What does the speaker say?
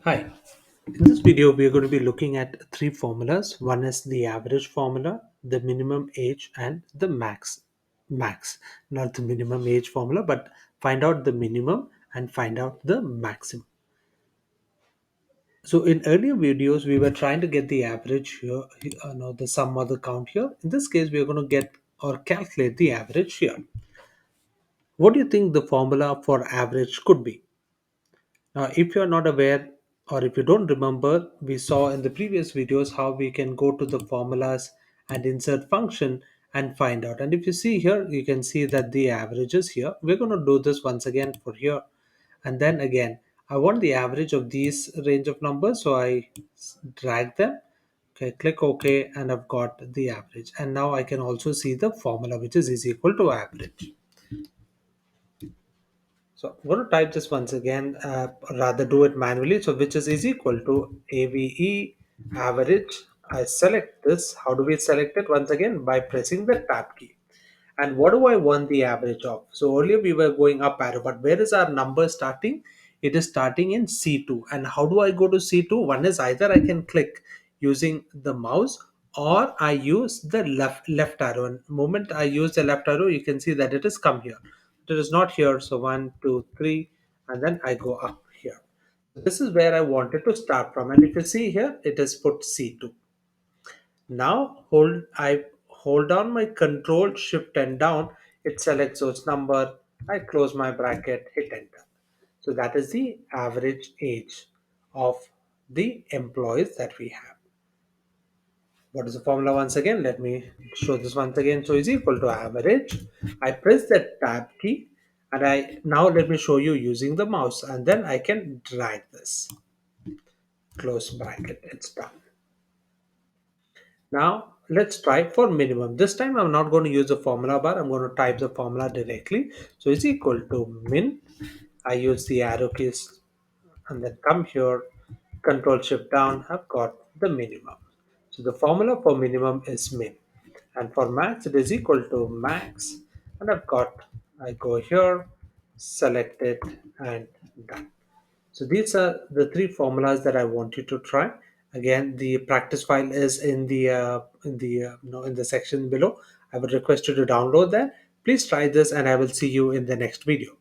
Hi. In this video, we are going to be looking at three formulas. One is the average formula, the minimum age, and the max. Not the minimum age formula, but find out the minimum and find out the maximum. So in earlier videos, we were trying to get the average here, no, the sum or the count here. In this case, we are going to get or calculate the average here. What do you think the formula for average could be? Now, if you're not aware or if you don't remember, we saw in the previous videos how we can go to the formulas and insert function and find out. And if you see here, you can see that the average is here. We're going to do this once again for here. And then again, I want the average of these range of numbers. So I drag them. Okay, click OK, and I've got the average. And now I can also see the formula, which is equal to average. So I'm going to type this once again, rather do it manually. So which is equal to AVE average. I select this. How do we select it? Once again, by pressing the tab key. And what do I want the average of? So earlier we were going up arrow, but where is our number starting? It is starting in C2. And how do I go to C2? One is either I can click using the mouse or I use the left arrow. And the moment I use the left arrow, you can see that it has come here. It is not here. So one, two, three, and then I go up here. This is where I wanted to start from. And if you see here, it is put C2. Now I hold down my control shift and down. It selects those number. I close my bracket, hit enter. So that is the average age of the employees that we have. What is the formula once again? Let me show this once again. So is equal to average. I press the tab key and I now let me show you using the mouse and then I can drag this. Close bracket. It's done. Now let's try for minimum. This time I'm not going to use the formula bar. I'm going to type the formula directly. So it's equal to min. I use the arrow keys and then come here, control shift down. I've got the minimum. So the formula for minimum is min. And for max it is equal to max. And I go here, select it and done. So these are the three formulas that I want you to try. Again, the practice file is in the section below. I would request you to download that. Please try this, and I will see you in the next video.